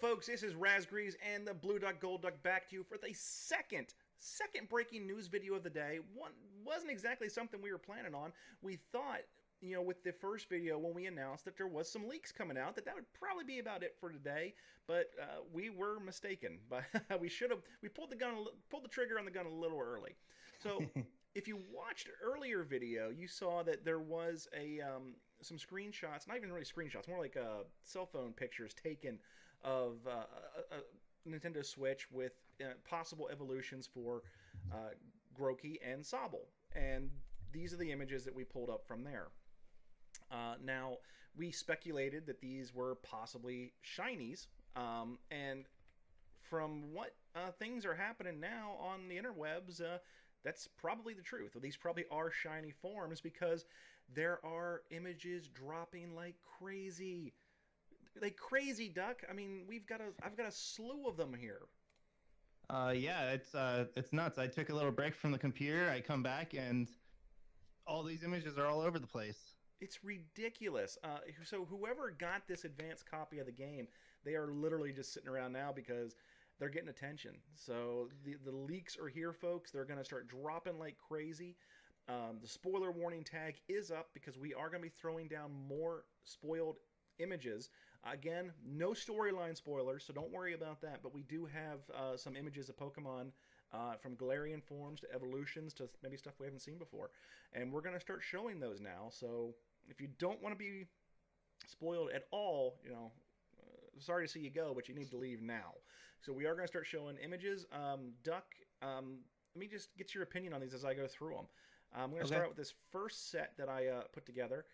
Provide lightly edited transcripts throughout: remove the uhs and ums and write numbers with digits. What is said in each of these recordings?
folks, this is Razgrease and the Blue Duck Gold Duck back to you for the second breaking news video of the day. One wasn't exactly something we were planning on. We thought, with the first video when we announced that there was some leaks coming out, that would probably be about it for today. But we were mistaken. But we pulled the trigger on the gun a little early. So if you watched earlier video, you saw that there was some screenshots, not even really screenshots, more like cell phone pictures taken of a Nintendo Switch with possible evolutions for Grookey and Sobble. And these are the images that we pulled up from there. Now, we speculated that these were possibly shinies, and from what things are happening now on the interwebs, that's probably the truth. These probably are shiny forms because there are images dropping like crazy. Like crazy, Duck. I mean, I've got a slew of them here. Yeah, it's nuts. I took a little break from the computer. I come back and all these images are all over the place. It's ridiculous. So whoever got this advanced copy of the game, they are literally just sitting around now because they're getting attention. So the leaks are here, folks. They're going to start dropping like crazy. The spoiler warning tag is up because we are going to be throwing down more spoiled images. Again, no storyline spoilers, so don't worry about that. But we do have some images of Pokemon from Galarian forms to evolutions to maybe stuff we haven't seen before. And we're going to start showing those now. So if you don't want to be spoiled at all, sorry to see you go, but you need to leave now. So we are going to start showing images. Duck, let me just get your opinion on these as I go through them. I'm going to start out with this first set that I put together.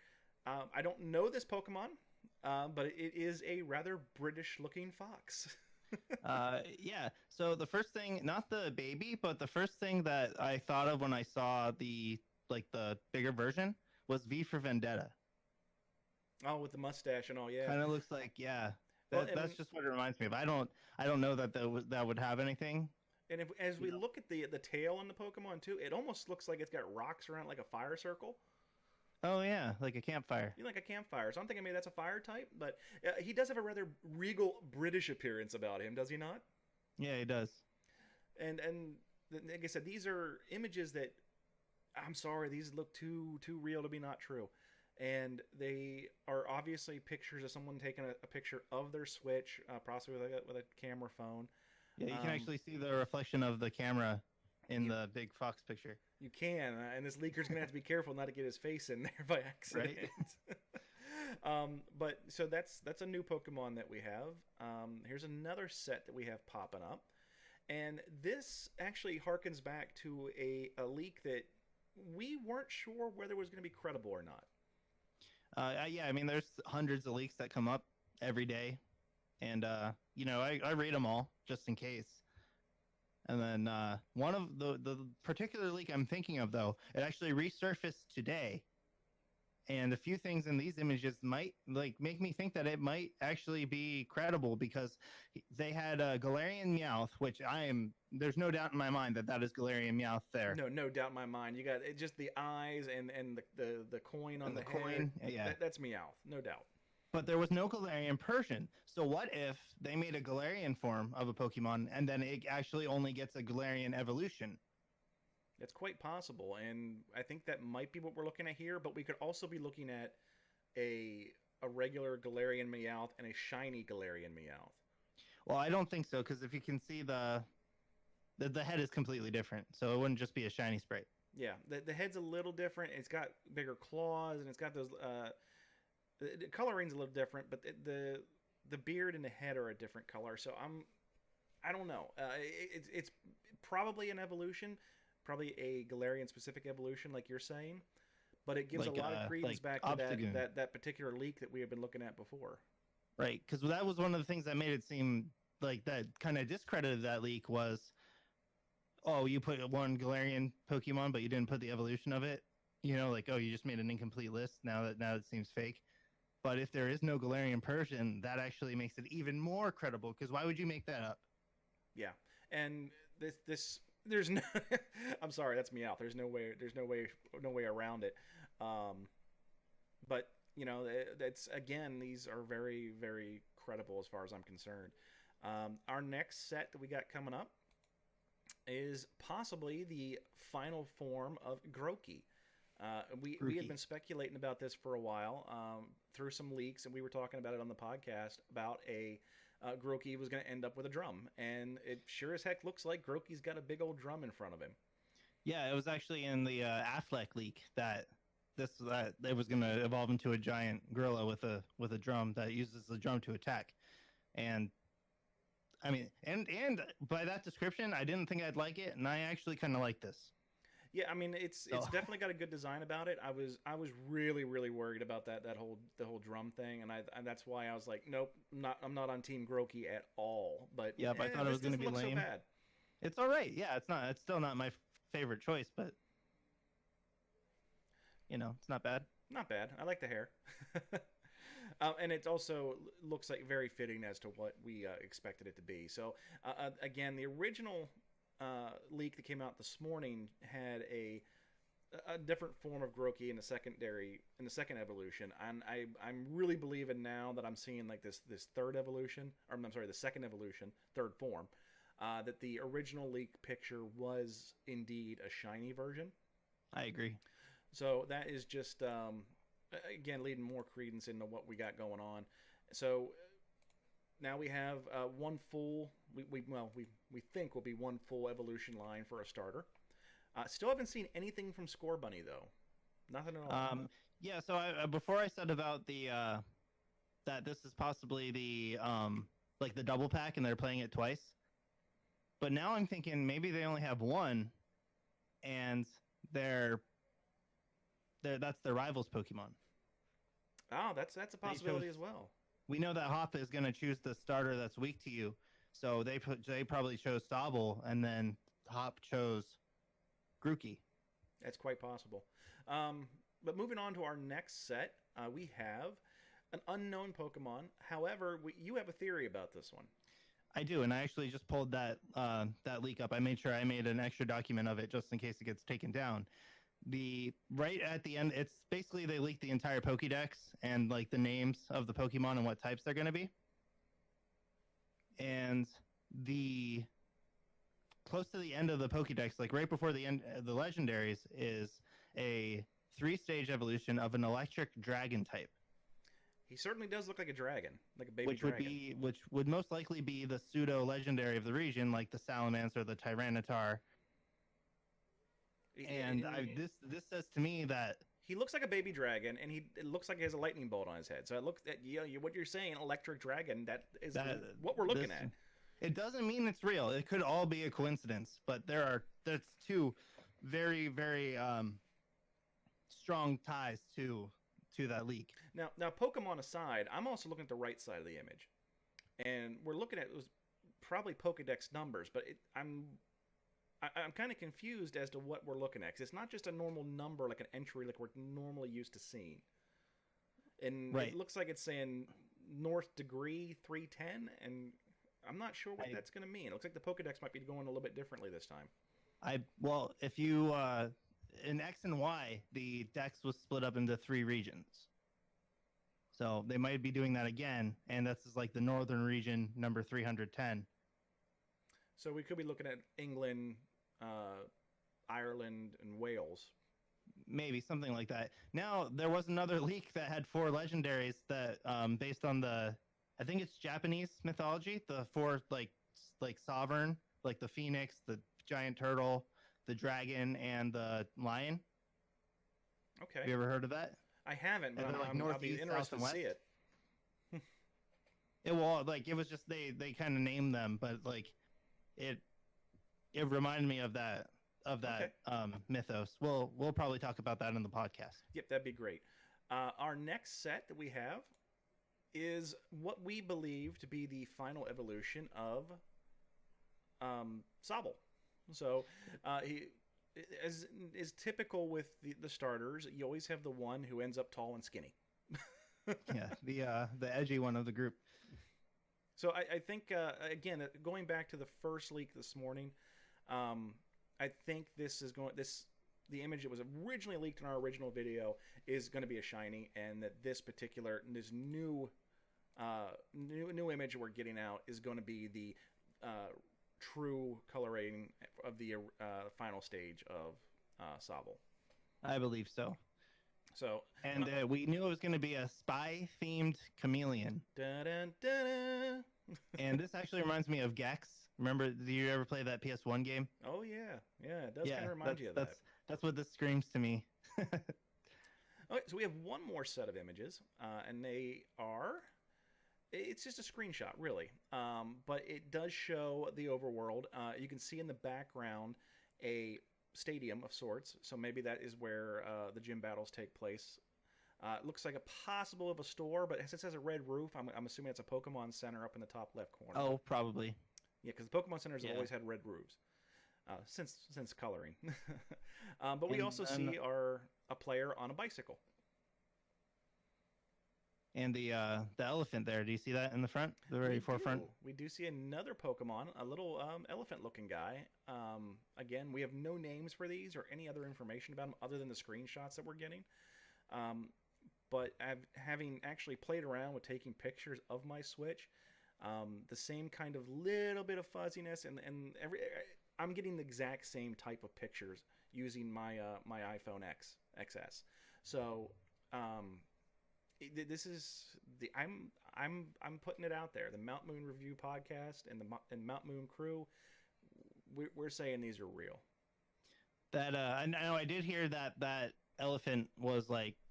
I don't know this Pokemon, but it is a rather British-looking fox. Yeah. So the first thing, not the baby, but the first thing that I thought of when I saw the bigger version was V for Vendetta. Oh, with the mustache and all, yeah. Kind of looks like, yeah. That's just what it reminds me of. I don't know that would have anything. And as we look at the tail on the Pokemon too, it almost looks like it's got rocks around it, like a fire circle. Oh yeah, like a campfire. Like a campfire. So I'm thinking maybe that's a fire type, but he does have a rather regal British appearance about him, does he not? Yeah, he does. And like I said, these are images that, I'm sorry, these look too real to be not true. And they are obviously pictures of someone taking a picture of their Switch, possibly with a camera phone. Yeah, you can actually see the reflection of the camera in the big fox picture. You can, and this leaker's going to have to be careful not to get his face in there by accident. Right? But so that's a new Pokemon that we have. Here's another set that we have popping up. And this actually harkens back to a leak that we weren't sure whether it was going to be credible or not. Yeah, I mean, there's hundreds of leaks that come up every day. And, I read them all just in case. And then one of the particular leak I'm thinking of, though, it actually resurfaced today. And a few things in these images might make me think that it might actually be credible because they had Galarian Meowth, which there's no doubt in my mind that is Galarian Meowth there. No doubt in my mind. You got just the eyes and the coin on the coin. Head. Yeah, that's Meowth, no doubt. But there was no Galarian Persian. So what if they made a Galarian form of a Pokemon and then it actually only gets a Galarian evolution? It's quite possible, and I think that might be what we're looking at here, but we could also be looking at a regular Galarian Meowth and a shiny Galarian Meowth. Well, I don't think so, because if you can see the head is completely different, so it wouldn't just be a shiny sprite. Yeah, the head's a little different. It's got bigger claws, and it's got those... the coloring's a little different, but the beard and the head are a different color, so I don't know. It's probably an evolution, probably a Galarian specific evolution, like you're saying, but it gives a lot of credence back to that particular leak that we have been looking at before. Right, because that was one of the things that made it seem like that kind of discredited that leak was, oh, you put one Galarian Pokemon, but you didn't put the evolution of it. You just made an incomplete list. Now it seems fake. But if there is no Galarian Persian, that actually makes it even more credible. Because why would you make that up? Yeah, and there's no. I'm sorry, that's Meowth. There's no way around it. But that's again, these are very, very credible as far as I'm concerned. Our next set that we got coming up is possibly the final form of Groki. We had been speculating about this for a while through some leaks, and we were talking about it on the podcast about a Groki was going to end up with a drum, and it sure as heck looks like Groki's got a big old drum in front of him. Yeah, it was actually in the Affleck leak that it was going to evolve into a giant gorilla with a drum that uses the drum to attack, and I mean, and by that description, I didn't think I'd like it, and I actually kind of like this. Yeah, I mean it's definitely got a good design about it. I was really worried about the whole drum thing, and that's why I was like, nope, I'm not on Team Groki at all. But yeah, I thought it was going to be lame. So bad. It's all right. Yeah, it's still not my favorite choice, but it's not bad. Not bad. I like the hair. And it also looks like very fitting as to what we expected it to be. So again, the original leak that came out this morning had a different form of Groki in the second evolution, and I'm really believing now that I'm seeing like this third evolution, or I'm sorry, the second evolution, third form, that the original leak picture was indeed a shiny version. I agree. So that is just again leading more credence into what we got going on. So now we have one full. We think will be one full evolution line for a starter. Still haven't seen anything from Scorbunny though. Nothing at all. Yeah. So before I said about the that this is possibly the like the double pack and they're playing it twice, but now I'm thinking maybe they only have one, and that's their rivals Pokemon. Oh, that's a possibility as well. We know that Hop is going to choose the starter that's weak to you, so they probably chose Sobble, and then Hop chose Grookey. That's quite possible. But moving on to our next set, we have an unknown Pokemon. However, you have a theory about this one. I do, and I actually just pulled that leak up. I made sure I made an extra document of it just in case it gets taken down. Right at the end, it's basically they leaked the entire Pokédex and like the names of the Pokemon and what types they're going to be. And close to the end of the Pokédex, like right before the end of the legendaries, is a 3-stage evolution of an electric dragon type. He certainly does look like a dragon, like a baby dragon. Which would most likely be the pseudo legendary of the region, like the Salamence, the Tyranitar. And this says to me that he looks like a baby dragon, and it looks like he has a lightning bolt on his head. So it looks at what you're saying, electric dragon. That is what we're looking at. It doesn't mean it's real. It could all be a coincidence, but there's two very strong ties to that leak. Now Pokemon aside, I'm also looking at the right side of the image, and we're looking at probably Pokedex numbers, but I'm kind of confused as to what we're looking at, because it's not just a normal number like an entry like we're normally used to seeing. And right. It looks like it's saying North Degree 310, and I'm not sure what that's going to mean. It looks like the Pokedex might be going a little bit differently this time. Well, if you in X and Y, the Dex was split up into 3 regions. So they might be doing that again, and this is like the northern region, number 310. So we could be looking at England, Ireland, and Wales. Maybe something like that. Now, there was another leak that had 4 legendaries that, based on I think it's Japanese mythology, the 4 like sovereign, like the phoenix, the giant turtle, the dragon, and the lion. Okay. Have you ever heard of that? I haven't, but I'll be interested to see it. It was just they kind of named them, but like it reminded me of that okay. Mythos. We'll probably talk about that in the podcast. Yep, that'd be great. Our next set that we have is what we believe to be the final evolution of Sobble. So he is typical with the starters. You always have the one who ends up tall and skinny. Yeah, the edgy one of the group. So I think again, going back to the first leak this morning, I think the image that was originally leaked in our original video is going to be a shiny, and that this new New image we're getting out is going to be the true coloring of the final stage of Sobble. I believe so. So, And we knew it was going to be a spy-themed chameleon. da-da-da-da. And this actually reminds me of Gex. Remember, did you ever play that PS1 game? Oh yeah, it does kind of remind you of that. That's what this screams to me. Okay, so we have one more set of images, and they are. It's just a screenshot, really, but it does show the overworld. You can see in the background a stadium of sorts, so maybe that is where the gym battles take place. It looks like a possible of a store, but since it has a red roof, I'm assuming it's a Pokemon Center up in the top left corner. Oh, probably. Yeah, because the Pokemon Centers have always had red roofs since coloring. But we also see a player on a bicycle. And the elephant there. Do you see that in the front, the very forefront? We do see another Pokemon, a little elephant-looking guy. Again, we have no names for these or any other information about them other than the screenshots that we're getting. But having actually played around with taking pictures of my Switch, the same kind of little bit of fuzziness, and I'm getting the exact same type of pictures using my iPhone XS. So. This is I'm putting it out there. The Mount Moon Review podcast and Mount Moon crew, we're saying these are real. That I know I did hear that elephant was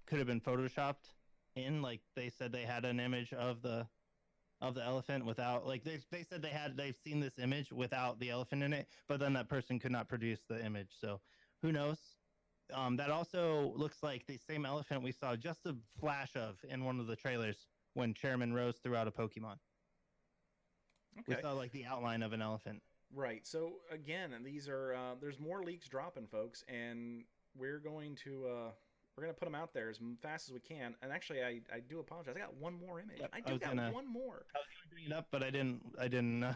could have been photoshopped in. Like they said they had an image of the elephant without they said they've seen this image without the elephant in it, but then that person could not produce the image. So who knows? That also looks like the same elephant we saw just a flash of in one of the trailers when Chairman Rose threw out a Pokemon. Okay. We saw the outline of an elephant. Right. So again, these are there's more leaks dropping, folks, and we're going to put them out there as fast as we can. And actually, I do apologize. I got one more image. Yep, I got one more. I was going to bring it up, but I didn't.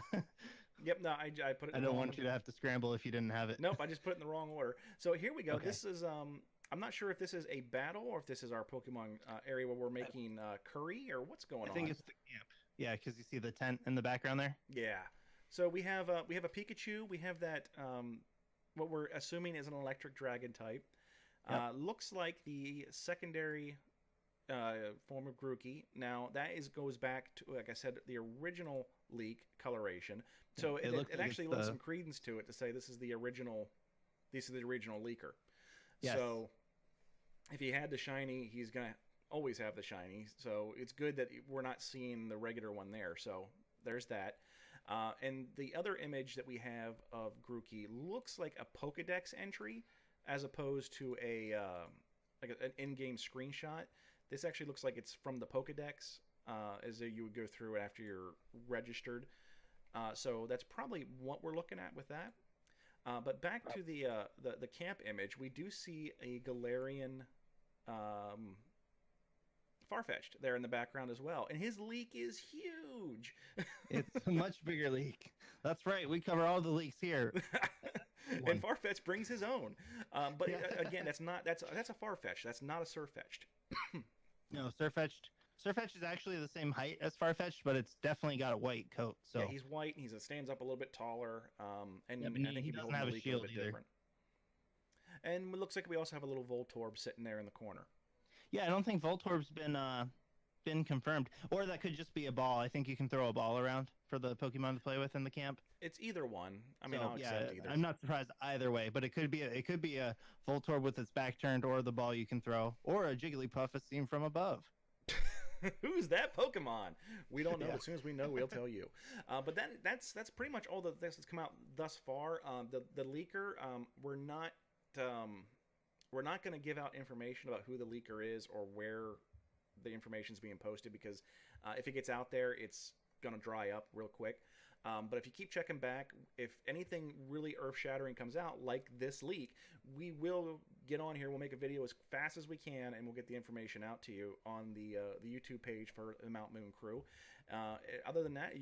Yep, no, I put it. I don't want you to have to scramble if you didn't have it. Nope, I just put it in the wrong order. So here we go. Okay. This is I'm not sure if this is a battle or if this is our Pokemon area where we're making curry or what's going on. I think it's the camp. Yeah, because you see the tent in the background there. Yeah. So we have a Pikachu. We have that what we're assuming is an electric dragon type. Yep. Looks like the secondary form of Grookey. Now that goes back to, like I said, the original leak coloration. So it actually lends some credence to it to say this is the original leaker. Yes. So if he had the shiny, he's gonna always have the shiny. So it's good that we're not seeing the regular one there. So there's that. And the other image that we have of Grookey looks like a Pokedex entry as opposed to an in-game screenshot. This actually looks like it's from the Pokedex, as you would go through after you're registered. So that's probably what we're looking at with that. But back to the camp image, we do see a Galarian Farfetched there in the background as well, and his leak is huge. It's a much bigger leak. That's right. We cover all the leaks here. And Farfetch'd brings his own. But again, that's a Farfetch'd. That's not a Surfetch'd. No, Surfetch'd is actually the same height as Farfetch'd, but it's definitely got a white coat. So yeah, he's white. He stands up a little bit taller. And I think he doesn't have a shield either. Different. And it looks like we also have a little Voltorb sitting there in the corner. Yeah, I don't think Voltorb's been confirmed, or that could just be a ball. I think you can throw a ball around for the Pokemon to play with in the camp. It's either one. I mean, I'll accept either. I'm not surprised either way, but it could be a Voltorb with its back turned, or the ball you can throw, or a Jigglypuff as seen from above. Who's that Pokemon? We don't know. Yeah. As soon as we know, we'll tell you. But that's pretty much all that's come out thus far. The leaker, we're not going to give out information about who the leaker is or where the information is being posted, because if it gets out there, it's going to dry up real quick. But if you keep checking back, if anything really earth-shattering comes out, like this leak, we will get on here. We'll make a video as fast as we can, and we'll get the information out to you on the YouTube page for the Mount Moon Crew. Other than that,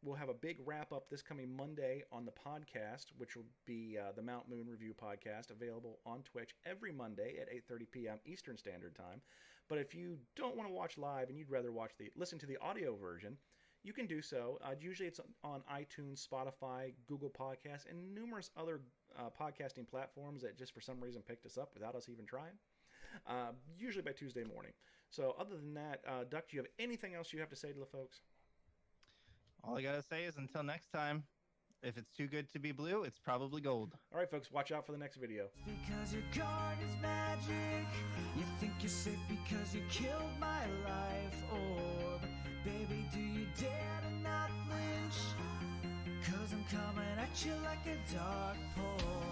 we'll have a big wrap up this coming Monday on the podcast, which will be the Mount Moon Review podcast, available on Twitch every Monday at 8:30 p.m. Eastern Standard Time. But if you don't want to watch live and you'd rather listen to the audio version, you can do so. Usually it's on iTunes, Spotify, Google Podcasts, and numerous other podcasting platforms that just for some reason picked us up without us even trying. Usually by Tuesday morning. So other than that, Duck, do you have anything else you have to say to the folks? All I gotta say is until next time, if it's too good to be blue, it's probably gold. All right, folks, watch out for the next video. Because your card is magic. You think you're safe because you killed my life orb. Baby, do you dare to not flinch? 'Cause I'm coming at you like a dark pole.